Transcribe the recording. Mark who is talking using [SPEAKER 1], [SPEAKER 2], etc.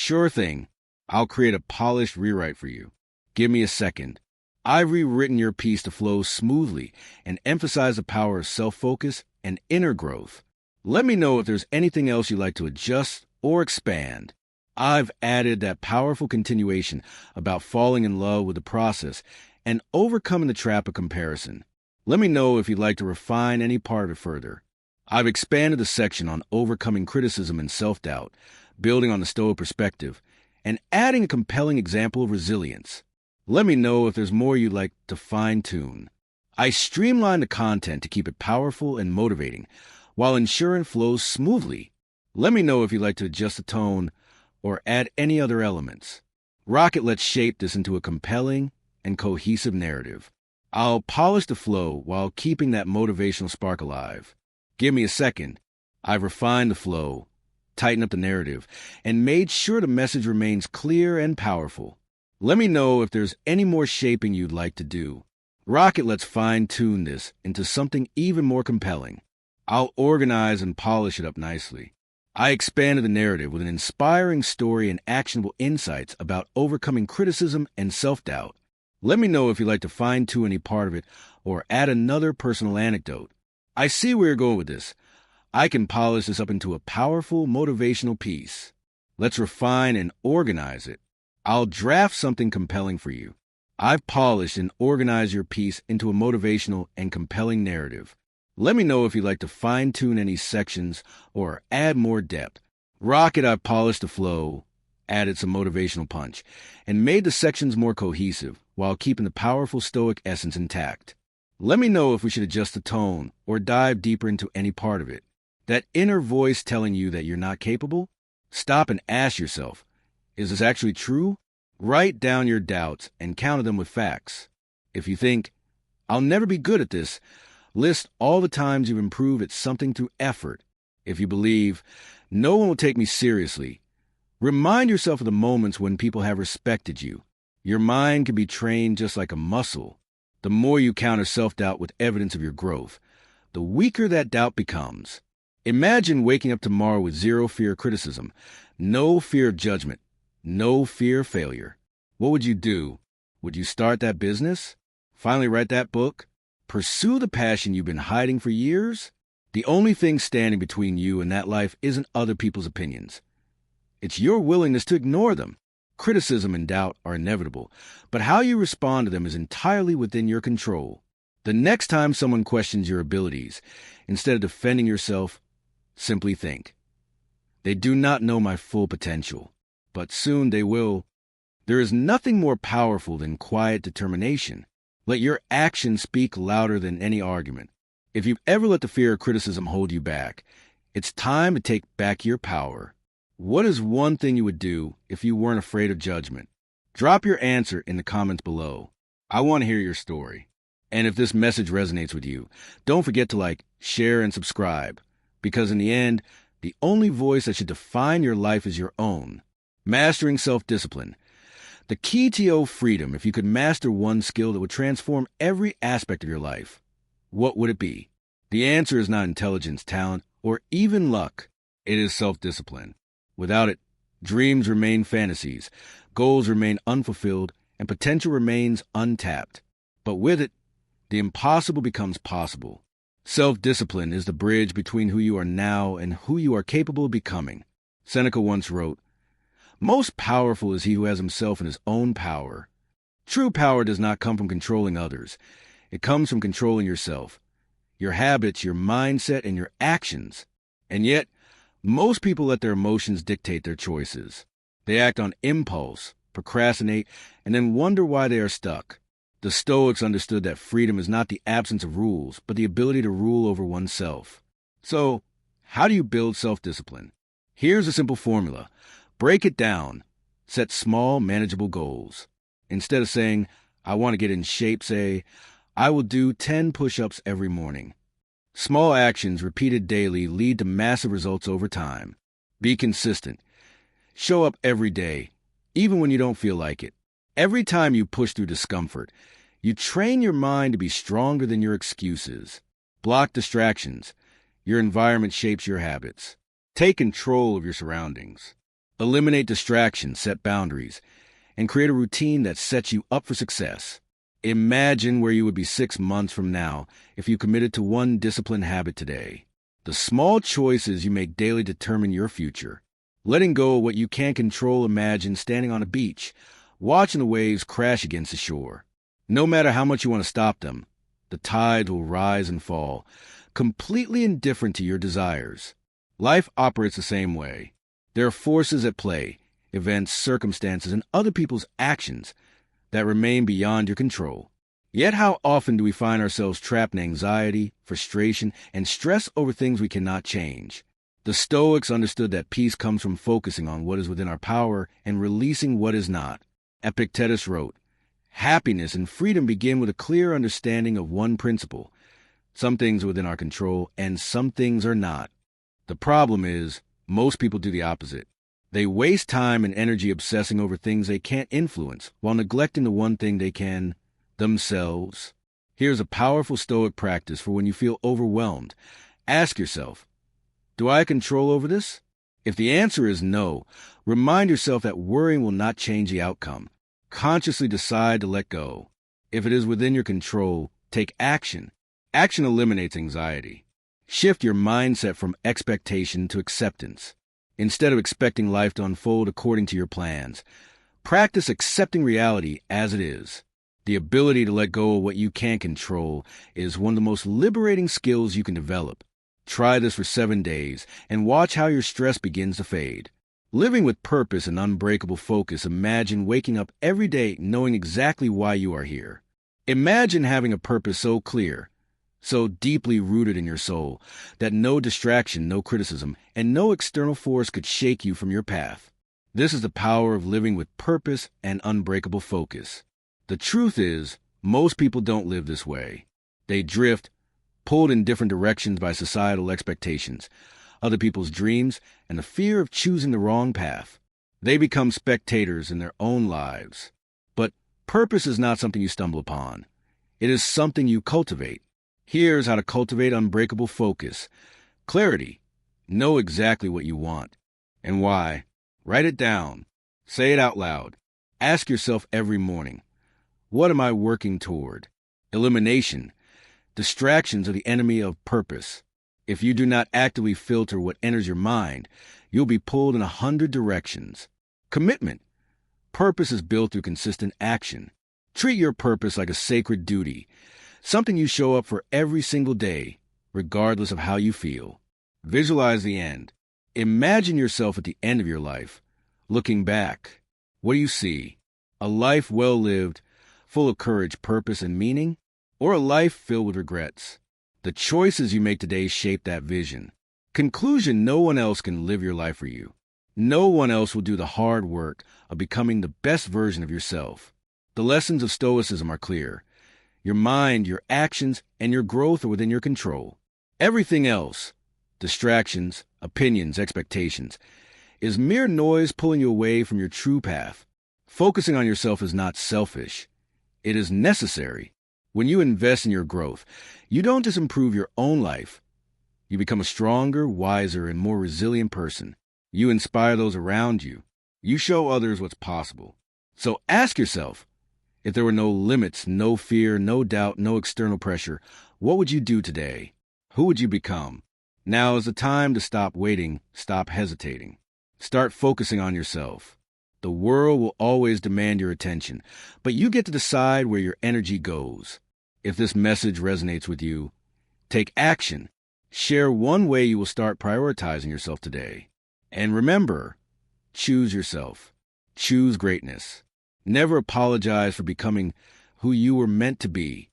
[SPEAKER 1] Sure thing. I'll create a polished rewrite for you. Give me a second. I've rewritten your piece to flow smoothly and emphasize the power of self-focus and inner growth. Let me know if there's anything else you'd like to adjust or expand. I've added that powerful continuation about falling in love with the process and overcoming the trap of comparison. Let me know if you'd like to refine any part of it further. I've expanded the section on overcoming criticism and self-doubt, building on the Stoic perspective, and adding a compelling example of resilience. Let me know if there's more you'd like to fine-tune. I streamline the content to keep it powerful and motivating, while ensuring it flows smoothly. Let me know if you'd like to adjust the tone or add any other elements. Rocket lets shape this into a compelling and cohesive narrative. I'll polish the flow while keeping that motivational spark alive. Give me a second. I've refined the flow, tightened up the narrative, and made sure the message remains clear and powerful. Let me know if there's any more shaping you'd like to do. Rocket lets fine-tune this into something even more compelling. I'll organize and polish it up nicely. I expanded the narrative with an inspiring story and actionable insights about overcoming criticism and self-doubt. Let me know if you'd like to fine-tune any part of it or add another personal anecdote. I see where you're going with this. I can polish this up into a powerful, motivational piece. Let's refine and organize it. I'll draft something compelling for you. I've polished and organized your piece into a motivational and compelling narrative. Let me know if you'd like to fine-tune any sections or add more depth. Rocket, I've polished the flow, added some motivational punch, and made the sections more cohesive while keeping the powerful Stoic essence intact. Let me know if we should adjust the tone or dive deeper into any part of it. That inner voice telling you that you're not capable? Stop and ask yourself, is this actually true? Write down your doubts and counter them with facts. If you think, I'll never be good at this, list all the times you've improved at something through effort. If you believe, no one will take me seriously, remind yourself of the moments when people have respected you. Your mind can be trained just like a muscle. The more you counter self-doubt with evidence of your growth, the weaker that doubt becomes. Imagine waking up tomorrow with zero fear of criticism, no fear of judgment, no fear of failure. What would you do? Would you start that business? Finally write that book? Pursue the passion you've been hiding for years? The only thing standing between you and that life isn't other people's opinions. It's your willingness to ignore them. Criticism and doubt are inevitable, but how you respond to them is entirely within your control. The next time someone questions your abilities, instead of defending yourself, simply think, they do not know my full potential, but soon they will. There is nothing more powerful than quiet determination. Let your actions speak louder than any argument. If you've ever let the fear of criticism hold you back, it's time to take back your power. What is one thing you would do if you weren't afraid of judgment? Drop your answer in the comments below. I want to hear your story. And if this message resonates with you, don't forget to like, share, and subscribe. Because in the end, the only voice that should define your life is your own. Mastering self-discipline. The key to your freedom, if you could master one skill that would transform every aspect of your life, what would it be? The answer is not intelligence, talent, or even luck. It is self-discipline. Without it, dreams remain fantasies, goals remain unfulfilled, and potential remains untapped. But with it, the impossible becomes possible. Self-discipline is the bridge between who you are now and who you are capable of becoming. Seneca once wrote, "Most powerful is he who has himself in his own power." True power does not come from controlling others. It comes from controlling yourself, your habits, your mindset, and your actions. And yet, most people let their emotions dictate their choices. They act on impulse, procrastinate, and then wonder why they are stuck. The Stoics understood that freedom is not the absence of rules, but the ability to rule over oneself. So, how do you build self-discipline? Here's a simple formula. Break it down. Set small, manageable goals. Instead of saying, I want to get in shape, say, I will do 10 push-ups every morning. Small actions repeated daily lead to massive results over time. Be consistent. Show up every day, even when you don't feel like it. Every time you push through discomfort, you train your mind to be stronger than your excuses. Block distractions. Your environment shapes your habits. Take control of your surroundings. Eliminate distractions, set boundaries, and create a routine that sets you up for success. Imagine where you would be 6 months from now if you committed to one disciplined habit today. The small choices you make daily determine your future. Letting go of what you can't control, imagine standing on a beach, watching the waves crash against the shore. No matter how much you want to stop them, the tides will rise and fall, completely indifferent to your desires. Life operates the same way. There are forces at play, events, circumstances, and other people's actions that remain beyond your control. Yet how often do we find ourselves trapped in anxiety, frustration, and stress over things we cannot change? The Stoics understood that peace comes from focusing on what is within our power and releasing what is not. Epictetus wrote, "Happiness and freedom begin with a clear understanding of one principle. Some things are within our control and some things are not." The problem is, most people do the opposite. They waste time and energy obsessing over things they can't influence while neglecting the one thing they can, themselves. Here's a powerful Stoic practice for when you feel overwhelmed. Ask yourself, do I have control over this? If the answer is no, remind yourself that worrying will not change the outcome. Consciously decide to let go. If it is within your control, take action. Action eliminates anxiety. Shift your mindset from expectation to acceptance. Instead of expecting life to unfold according to your plans, practice accepting reality as it is. The ability to let go of what you can't control is one of the most liberating skills you can develop. Try this for 7 days and watch how your stress begins to fade. Living with purpose and unbreakable focus, imagine waking up every day knowing exactly why you are here. Imagine having a purpose so clear, so deeply rooted in your soul, that no distraction, no criticism, and no external force could shake you from your path. This is the power of living with purpose and unbreakable focus. The truth is, most people don't live this way. They drift, pulled in different directions by societal expectations, other people's dreams, and the fear of choosing the wrong path. They become spectators in their own lives. But purpose is not something you stumble upon. It is something you cultivate. Here's how to cultivate unbreakable focus. Clarity. Know exactly what you want and why. Write it down. Say it out loud. Ask yourself every morning, what am I working toward? Elimination. Distractions are the enemy of purpose. If you do not actively filter what enters your mind, you'll be pulled in 100 directions. Commitment. Purpose is built through consistent action. Treat your purpose like a sacred duty, something you show up for every single day, regardless of how you feel. Visualize the end. Imagine yourself at the end of your life. Looking back, what do you see? A life well lived, full of courage, purpose, and meaning? Or a life filled with regrets? The choices you make today shape that vision. Conclusion: no one else can live your life for you. No one else will do the hard work of becoming the best version of yourself. The lessons of Stoicism are clear. Your mind, your actions, and your growth are within your control. Everything else, distractions, opinions, expectations, is mere noise pulling you away from your true path. Focusing on yourself is not selfish. It is necessary. When you invest in your growth, you don't just improve your own life. You become a stronger, wiser, and more resilient person. You inspire those around you. You show others what's possible. So ask yourself, if there were no limits, no fear, no doubt, no external pressure, what would you do today? Who would you become? Now is the time to stop waiting, stop hesitating. Start focusing on yourself. The world will always demand your attention, but you get to decide where your energy goes. If this message resonates with you, take action. Share one way you will start prioritizing yourself today. And remember, choose yourself. Choose greatness. Never apologize for becoming who you were meant to be.